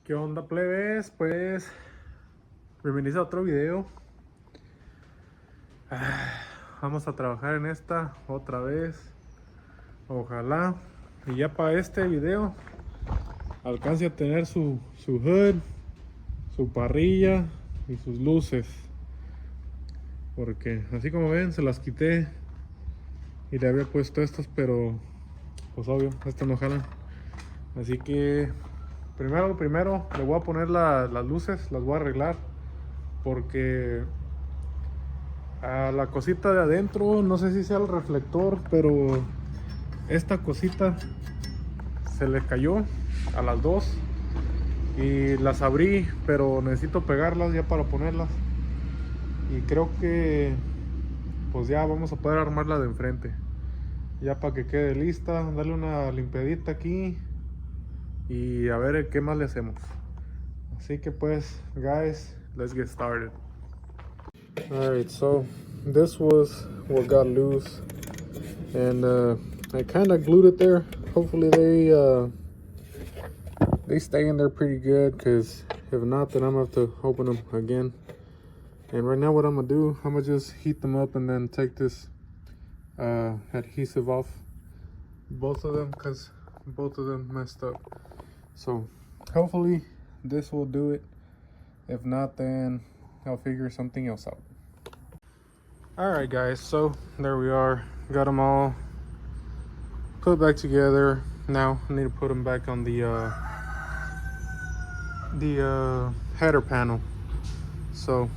¿Qué onda, plebes? Pues bienvenidos a otro video. Vamos a trabajar en esta otra vez. Ojalá y ya para este video alcance a tener su hood, su parrilla y sus luces, porque así como ven se las quité y le había puesto estas, pero pues obvio estas no jalan. Así que primero le voy a poner las luces, las voy a arreglar, porque a la cosita de adentro, no sé si sea el reflector, pero esta cosita se le cayó a las dos y las abrí, pero necesito pegarlas ya para ponerlas, y creo que pues ya vamos a poder armarla de enfrente ya para que quede lista. Darle una limpiadita aquí y a ver qué más le hacemos. Así que pues, guys, let's get started. Alright, so this was what got loose, and I kind of glued it there. Hopefully they stay in there pretty good, because if not, then I'm gonna have to open them again. And right now what I'm gonna do, I'm gonna just heat them up and then take this adhesive off both of them, because both of them messed up. So hopefully this will do it. If not, then I'll figure something else out. Alright guys, so there we are. Got them all put back together. Now I need to put them back on the header panel. So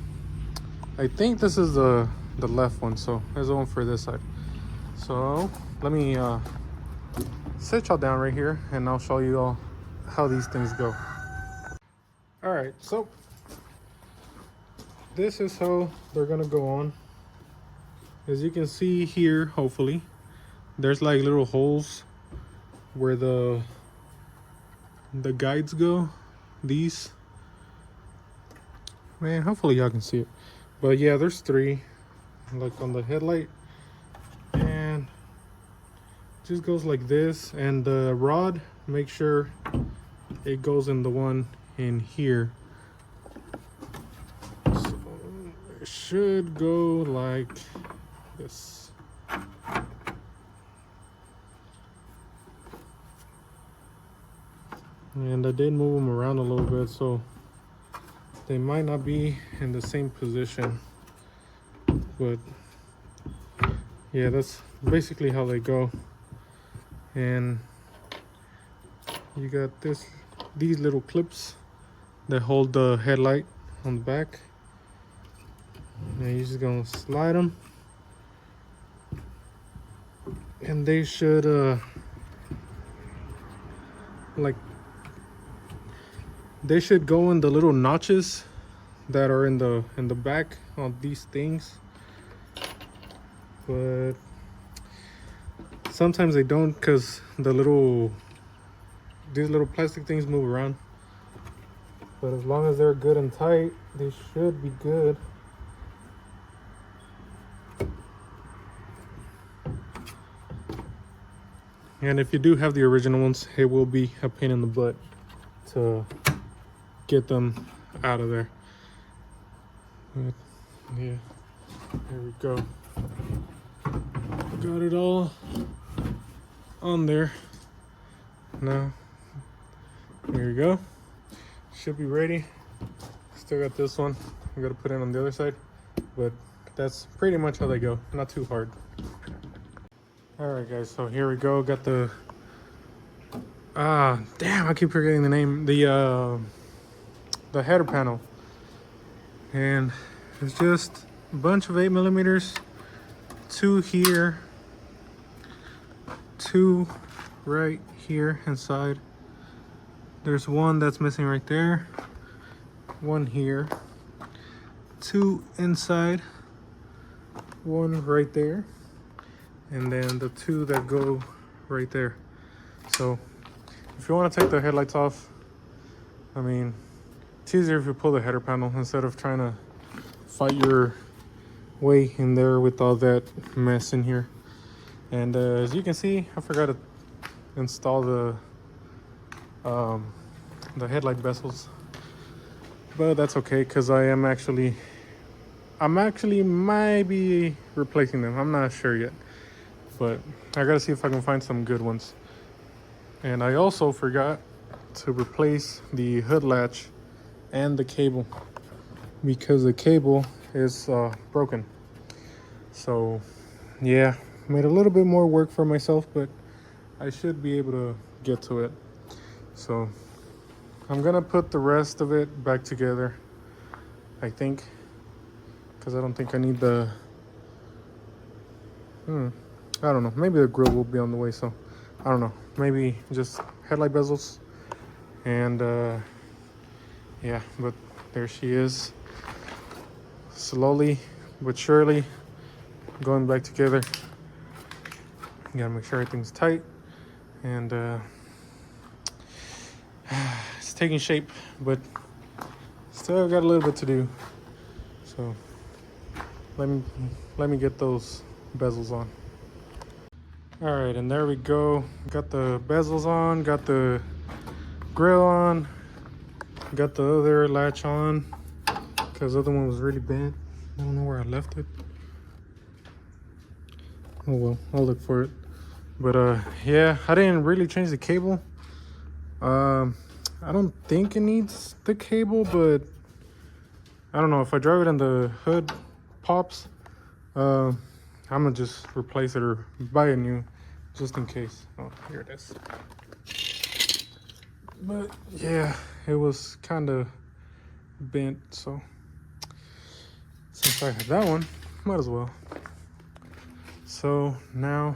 I think this is the left one, so there's the one for this side. So let me sit y'all down right here and I'll show you all how these things go. Alright, so this is how they're gonna go on. As you can see here, hopefully there's like little holes where the guides go. These, man, hopefully y'all can see it, but yeah, there's three, like on the headlight, and just goes like this. And the rod, make sure it goes in the one in here, so it should go like this. And I did move them around a little bit, so they might not be in the same position, but yeah, that's basically how they go. And you got these little clips that hold the headlight on the back, and you're just gonna slide them, and they should they should go in the little notches that are in the back of these things. But sometimes they don't, because these little plastic things move around. But as long as they're good and tight, they should be good. And if you do have the original ones, it will be a pain in the butt to get them out of there. But yeah, there we go. Got it all on there. Now, here we go. Should be ready. Still got this one. I gotta put it on the other side, but that's pretty much how they go. Not too hard. Alright guys, so here we go. Got the damn, I keep forgetting the name. The header panel, and it's just a bunch of 8mm, two here, two right here inside. There's one that's missing right there, one here, two inside, one right there, and then the two that go right there. So if you want to take the headlights off, I mean, it's easier if you pull the header panel instead of trying to fight your way in there with all that mess in here. And as you can see, I forgot to install the the headlight bezels, but that's okay because I'm actually might be replacing them. I'm not sure yet, but I gotta see if I can find some good ones. And I also forgot to replace the hood latch and the cable because the cable is broken. So yeah, made a little bit more work for myself, but I should be able to get to it. So I'm gonna put the rest of it back together, I think, because I don't think I need the I don't know, maybe the grill will be on the way, so I don't know, maybe just headlight bezels. And yeah, but there she is, slowly but surely going back together. You gotta make sure everything's tight, and it's taking shape, but still got a little bit to do. So let me get those bezels on. All right, and there we go. Got the bezels on, got the grill on, got the other latch on because the other one was really bent. I don't know where I left it. Oh well, I'll look for it. But yeah, I didn't really change the cable. I don't think it needs the cable, but I don't know, if I drive it and the hood pops, I'm gonna just replace it or buy a new, just in case. Oh, here it is. But yeah, it was kind of bent, so since I have that one, might as well. So now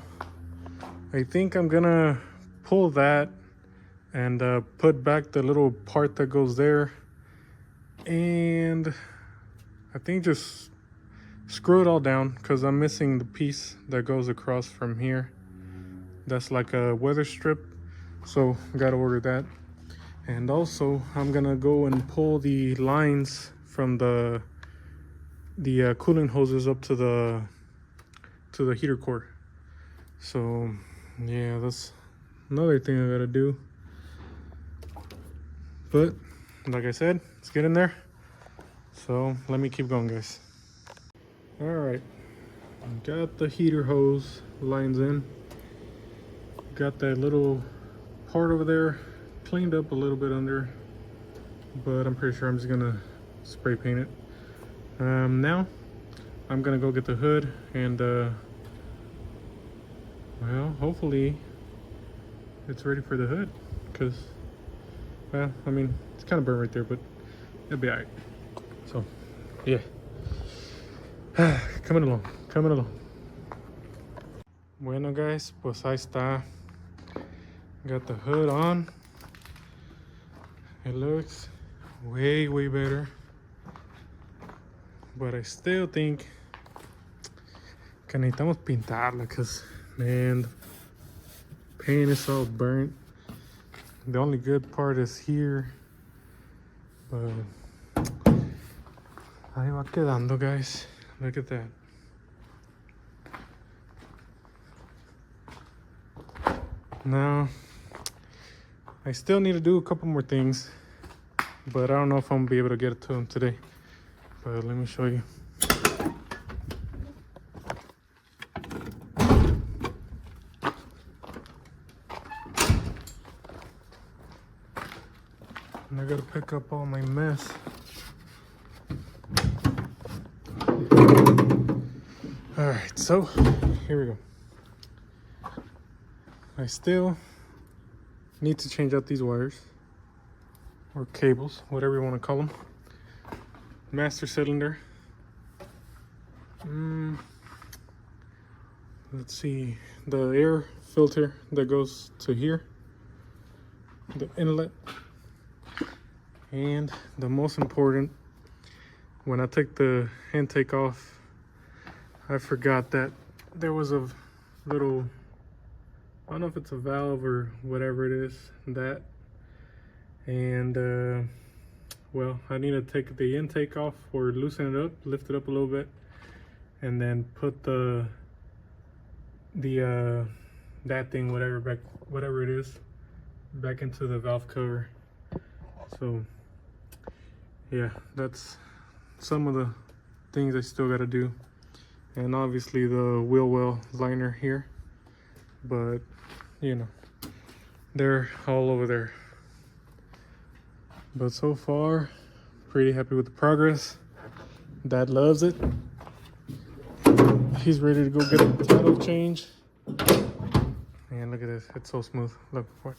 I think I'm gonna pull that and put back the little part that goes there, and I think just screw it all down because I'm missing the piece that goes across from here. That's like a weather strip, so gotta order that. And also I'm gonna go and pull the lines from the cooling hoses up to the heater core. So yeah, that's another thing I gotta do. But like I said, let's get in there. So let me keep going, guys. All right, got the heater hose lines in. Got that little part over there cleaned up a little bit under, but I'm pretty sure I'm just gonna spray paint it. Now I'm gonna go get the hood and well, hopefully it's ready for the hood, because well, I mean, it's kind of burnt right there, but it'll be all right. So yeah, coming along. Bueno guys, pues ahí está. Got the hood on. It looks way better, but I still think que necesitamos pintarla, because man, the paint is all burnt. The only good part is here, but ahí va quedando, guys. Look at that. Now I still need to do a couple more things, but I don't know if I'm gonna be able to get it to them today. But let me show you. And I gotta pick up all my mess. All right, so here we go. I still need to change out these wires, or cables, whatever you want to call them. Master cylinder. Let's see, the air filter that goes to here, the inlet, and the most important, when I took the intake off, I forgot that there was a little, I don't know if it's a valve or whatever it is, that, and well, I need to take the intake off or loosen it up, lift it up a little bit, and then put the that thing, whatever it is, back into the valve cover. So yeah, that's some of the things I still gotta do. And obviously the wheel well liner here, but you know, they're all over there. But so far, pretty happy with the progress. Dad loves it. He's ready to go get a title change. And look at this, it's so smooth. Look, watch.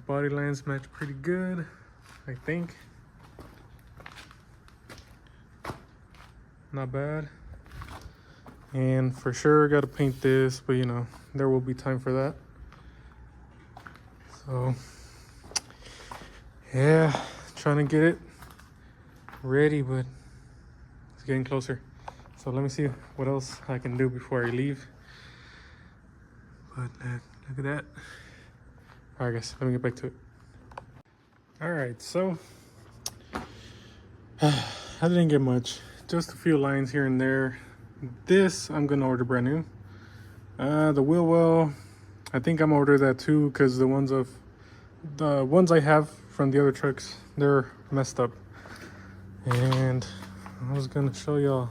Body lines match pretty good, I think. Not bad. And for sure gotta paint this, but you know, there will be time for that. So yeah, trying to get it ready, but it's getting closer. So let me see what else I can do before I leave. But look at that. All right, guys, let me get back to it. All right, so I didn't get much, just a few lines here and there. This I'm gonna order brand new. The wheel well, I think I'm gonna order that too, because the ones I have from the other trucks, they're messed up. And I was gonna show y'all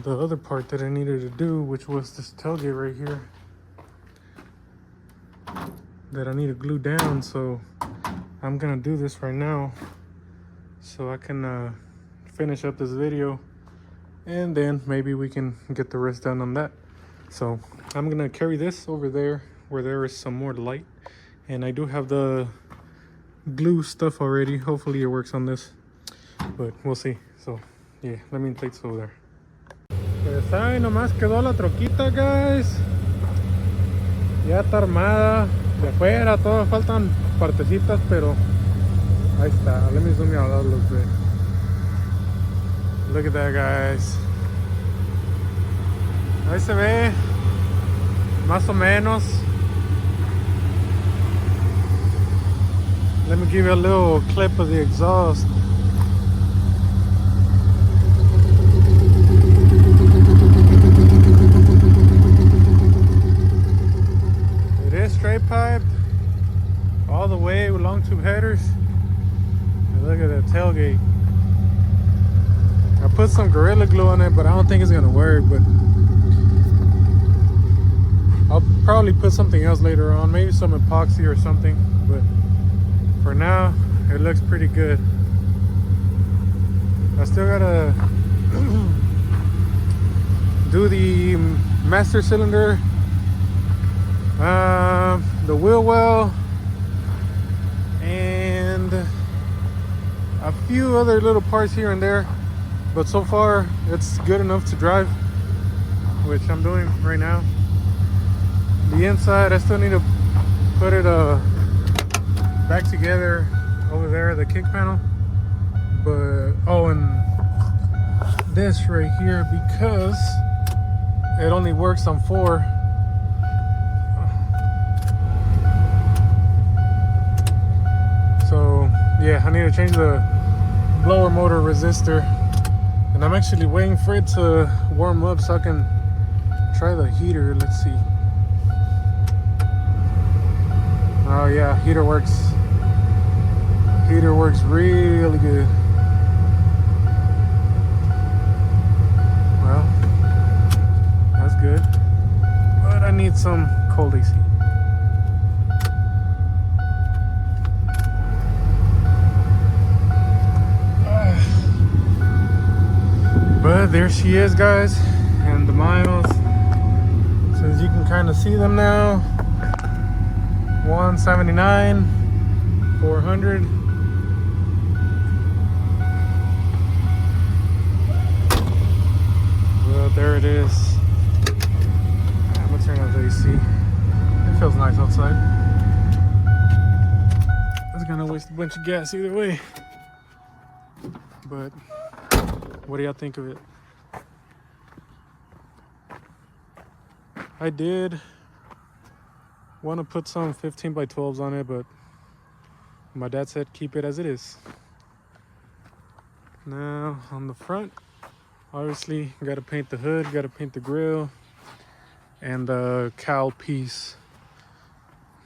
the other part that I needed to do, which was this tailgate right here that I need to glue down. So I'm gonna do this right now so I can finish up this video, and then maybe we can get the rest done on that. So I'm gonna carry this over there where there is some more light, and I do have the glue stuff already. Hopefully it works on this, but we'll see. So yeah, let me take this over there. Pues ahí nomás quedó la troquita, guys. Ya está armada de afuera, todas faltan partecitas, pero ahí está. Let me zoom you out a little bit. Look at that, guys. Ahí se ve más o menos. Let me give you a little clip of the exhaust. It is straight pipe all the way with long tube headers. And look at that tailgate. I put some Gorilla Glue on it, but I don't think it's gonna work. But I'll probably put something else later on, maybe some epoxy or something. But for now, it looks pretty good. I still gotta do the master cylinder, the wheel well, and a few other little parts here and there. But so far, it's good enough to drive, which I'm doing right now. The inside, I still need to put it back together over there, the kick panel. But oh, and this right here, because it only works on 4. So yeah, I need to change the blower motor resistor, and I'm actually waiting for it to warm up so I can try the heater. Let's see. Oh yeah, heater works. Heater works really good. Well, that's good. But I need some cold AC. But there she is, guys, and the miles. So as you can kind of see them now. 179, 400. Well, there it is. I'm gonna turn on the AC. It feels nice outside. It's gonna waste a bunch of gas either way. But what do y'all think of it? I did want to put some 15 by 12s on it, but my dad said keep it as it is. Now on the front, obviously got to paint the hood, got to paint the grill and the cowl piece.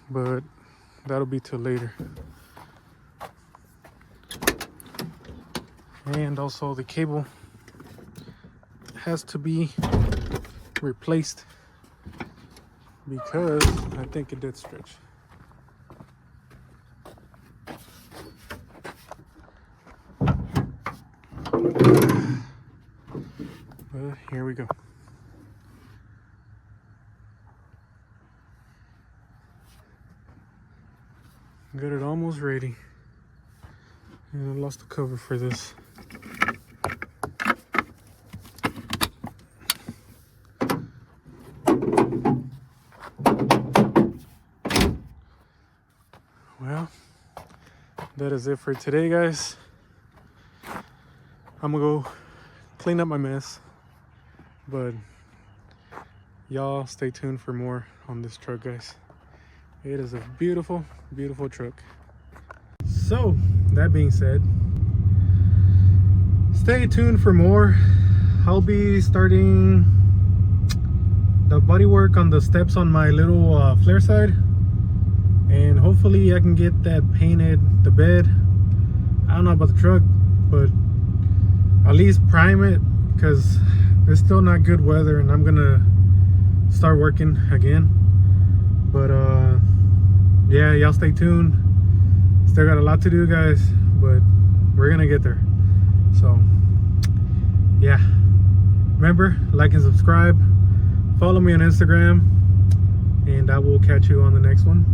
But that'll be till later. And also the cable has to be replaced because I think it did stretch. But here we go. Got it almost ready. And I lost the cover for this. Well, that is it for today, guys. I'm gonna go clean up my mess, but y'all stay tuned for more on this truck, guys. It is a beautiful, beautiful truck. So that being said, stay tuned for more. I'll be starting the bodywork on the steps on my little flare side, and hopefully I can get that painted, the bed. I don't know about the truck, but at least prime it, because it's still not good weather and I'm gonna start working again. But yeah, y'all stay tuned. Still got a lot to do, guys, but we're gonna get there. So yeah, remember, like and subscribe, follow me on Instagram, and I will catch you on the next one.